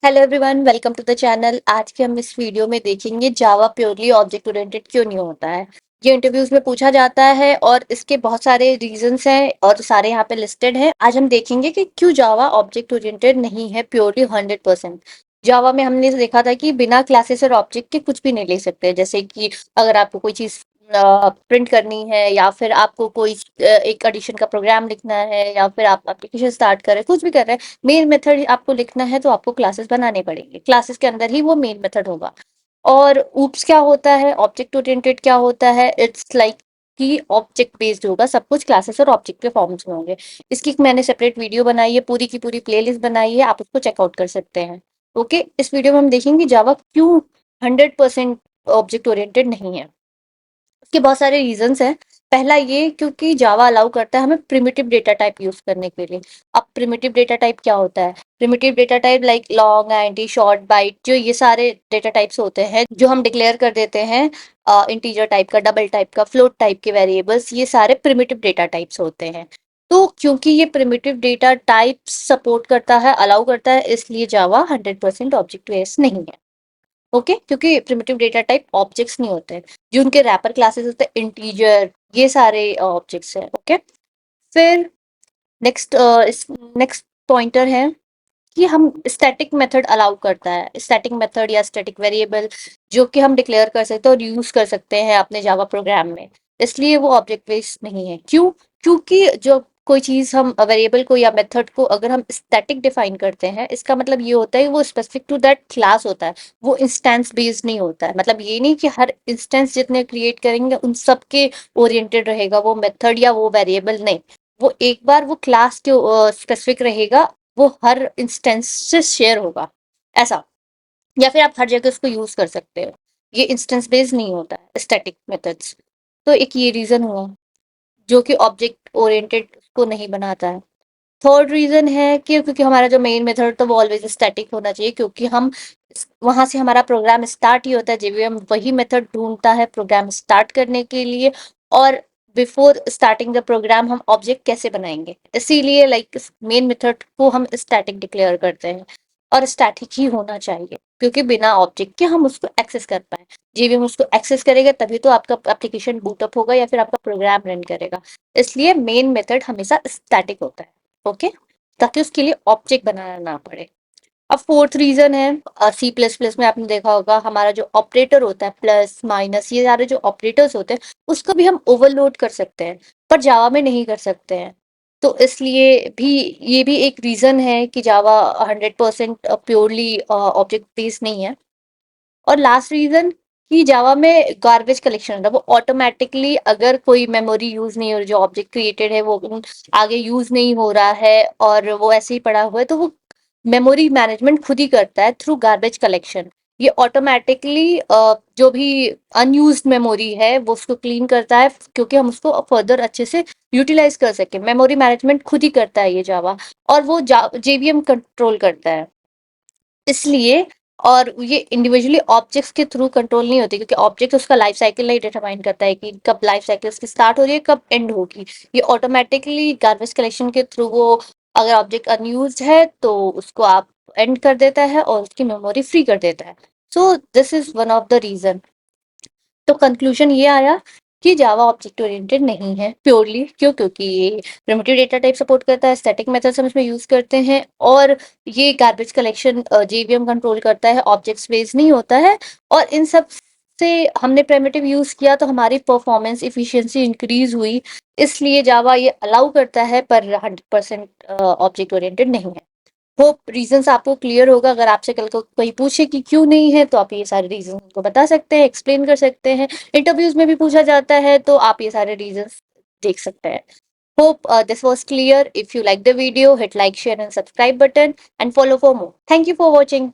Hello everyone, welcome to the channel. आज के हम इस वीडियो में देखेंगे जावा प्योरली ऑब्जेक्ट ओरिएंटेड क्यों नहीं होता है। ये इंटरव्यूज में पूछा जाता है और इसके बहुत सारे रीजंस हैं और सारे यहाँ पे लिस्टेड हैं। आज हम देखेंगे कि क्यों जावा ऑब्जेक्ट ओरिएंटेड नहीं है प्योरली 100%। जावा में हमने देखा था कि बिना क्लासेस और ऑब्जेक्ट के कुछ भी नहीं ले सकते। जैसे कि अगर आपको कोई चीज प्रिंट करनी है या फिर आपको कोई एक एडिशन का प्रोग्राम लिखना है या फिर आप एप्लीकेशन स्टार्ट कर रहे हैं, कुछ भी कर रहे हैं, मेन मेथड आपको लिखना है तो आपको क्लासेस बनाने पड़ेंगे। क्लासेस के अंदर ही वो मेन मेथड होगा। और ऊप्स क्या होता है, ऑब्जेक्ट ओरिएंटेड क्या होता है, इट्स लाइक कि ऑब्जेक्ट बेस्ड होगा, सब कुछ क्लासेस और ऑब्जेक्ट के फॉर्म्स में होंगे। इसकी मैंने सेपरेट वीडियो बनाई है, पूरी की पूरी प्लेलिस्ट बनाई है, आप उसको चेकआउट कर सकते हैं। ओके, इस वीडियो में हम देखेंगे जावा क्यों 100% ऑब्जेक्ट ओरिएंटेड नहीं है। इसके बहुत सारे रीजंस हैं। पहला ये, क्योंकि जावा अलाउ करता है हमें प्रिमिटिव डेटा टाइप यूज करने के लिए। अब प्रिमिटिव डेटा टाइप क्या होता है? Primitive data type like long, int, short, byte, जो ये सारे डेटा टाइप्स होते हैं जो हम डिक्लेयर कर देते हैं। इंटीजर टाइप का, डबल टाइप का, फ्लोट टाइप के वेरिएबल्स, ये सारे प्रिमिटिव डेटा टाइप्स होते हैं। तो क्योंकि ये प्रिमिटिव डेटा टाइप सपोर्ट करता है, अलाउ करता है, इसलिए जावा 100% ऑब्जेक्ट बेस्ड नहीं है। ओके, क्योंकि प्रिमिटिव डेटा टाइप ऑब्जेक्ट्स नहीं होते हैं। जो उनके रैपर क्लासेस होते हैं, इंटीजर, ये सारे ऑब्जेक्ट्स हैं। ओके, फिर नेक्स्ट इस नेक्स्ट पॉइंटर है कि हम स्टैटिक मेथड अलाउ करता है, स्टैटिक मेथड या स्टैटिक वेरिएबल जो कि हम डिक्लेयर कर सकते हैं और यूज कर सकते हैं अपने जावा प्रोग्राम में। इसलिए वो ऑब्जेक्ट बेस्ड नहीं है। क्यों? क्योंकि जो कोई चीज हम वेरिएबल को या मेथड को अगर हम स्टैटिक डिफाइन करते हैं, इसका मतलब ये होता है कि वो स्पेसिफिक टू दैट क्लास होता है। वो इंस्टेंस बेस्ड नहीं होता है। मतलब ये नहीं कि हर इंस्टेंस जितने क्रिएट करेंगे उन सब के ओरिएंटेड रहेगा वो मेथड या वो वेरिएबल, नहीं। वो एक बार वो क्लास के स्पेसिफिक रहेगा, वो हर इंस्टेंस से शेयर होगा, ऐसा। या फिर आप हर जगह उसको यूज कर सकते हो। ये इंस्टेंस बेस्ड नहीं होता है स्टैटिक मेथड्स। तो एक ये रीजन हुआ जो कि ऑब्जेक्ट ओरिएंटेड को नहीं बनाता है। थर्ड रीजन है कि क्योंकि हमारा जो मेन मेथड तो वो ऑलवेज स्टैटिक होना चाहिए, क्योंकि हम वहां से हमारा प्रोग्राम स्टार्ट ही होता है। जेवीएम वही मेथड ढूंढता है प्रोग्राम स्टार्ट करने के लिए। और बिफोर स्टार्टिंग द प्रोग्राम हम ऑब्जेक्ट कैसे बनाएंगे, इसीलिए लाइक मेन मेथड को हम स्टैटिक डिक्लेयर करते हैं। और स्टैटिक ही होना चाहिए, क्योंकि बिना ऑब्जेक्ट के हम उसको एक्सेस कर पाए। जेवीएम उसको एक्सेस करेगा तभी तो आपका एप्लीकेशन बूटअप होगा या फिर आपका प्रोग्राम रन करेगा। इसलिए मेन मेथड हमेशा स्टैटिक होता है। ओके, ताकि उसके लिए ऑब्जेक्ट बनाना ना पड़े। अब फोर्थ रीजन है, सी प्लस प्लस में आपने देखा होगा हमारा जो ऑपरेटर होता है, प्लस माइनस, ये सारे जो ऑपरेटर्स होते हैं उसको भी हम ओवरलोड कर सकते हैं, पर जावा में नहीं कर सकते हैं। तो इसलिए भी ये भी एक रीजन है कि जावा 100% प्योरली ऑब्जेक्ट बेस्ड नहीं है। और लास्ट रीजन कि जावा में गार्बेज कलेक्शन होता है। वो ऑटोमेटिकली अगर कोई मेमोरी यूज नहीं हो रही, जो ऑब्जेक्ट क्रिएटेड है वो आगे यूज नहीं हो रहा है और वो ऐसे ही पड़ा हुआ है, तो वो मेमोरी मैनेजमेंट खुद ही करता है थ्रू गार्बेज कलेक्शन। ये ऑटोमेटिकली जो भी अनयूज्ड मेमोरी है वो उसको क्लीन करता है, क्योंकि हम उसको फर्दर अच्छे से यूटिलाइज कर सके। मेमोरी मैनेजमेंट खुद ही करता है ये जावा। और वो जेवीएम कंट्रोल करता है, इसलिए। और ये इंडिविजुअली ऑब्जेक्ट्स के थ्रू कंट्रोल नहीं होती, क्योंकि ऑब्जेक्ट उसका लाइफ साइकिल नहीं डिटरमाइन करता है कि कब लाइफ साइकिल उसकी स्टार्ट हो रही है, कब एंड होगी। ये ऑटोमेटिकली गार्बेज कलेक्शन के थ्रू वो, अगर ऑब्जेक्ट अनयूज्ड है तो उसको आप एंड कर देता है और उसकी मेमोरी फ्री कर देता है। So this is one of the reason. तो कंक्लूजन ये आया कि जावा ऑब्जेक्ट ओरिएंटेड नहीं है प्योरली। क्यों? क्योंकि ये प्रिमिटिव डेटा टाइप सपोर्ट करता है, स्टैटिक मेथड्स हम इसमें यूज करते हैं, और ये गार्बेज कलेक्शन जेवीएम कंट्रोल करता है, ऑब्जेक्ट्स बेस्ड नहीं होता है। और इन सब से हमने प्रिमिटिव यूज किया तो हमारी परफॉर्मेंस इफिशिएंसी इंक्रीज हुई। इसलिए जावा ये अलाउ करता है, पर 100% ऑब्जेक्ट ओरिएंटेड नहीं है। होप रीजंस आपको क्लियर होगा। अगर आपसे कल को कोई पूछे कि क्यों नहीं है, तो आप ये सारे रीजन को बता सकते हैं, एक्सप्लेन कर सकते हैं। इंटरव्यूज में भी पूछा जाता है तो आप ये सारे रीजंस देख सकते हैं। Hope this was clear. If you like the video, hit like, share and subscribe button and follow for more. Thank you for watching.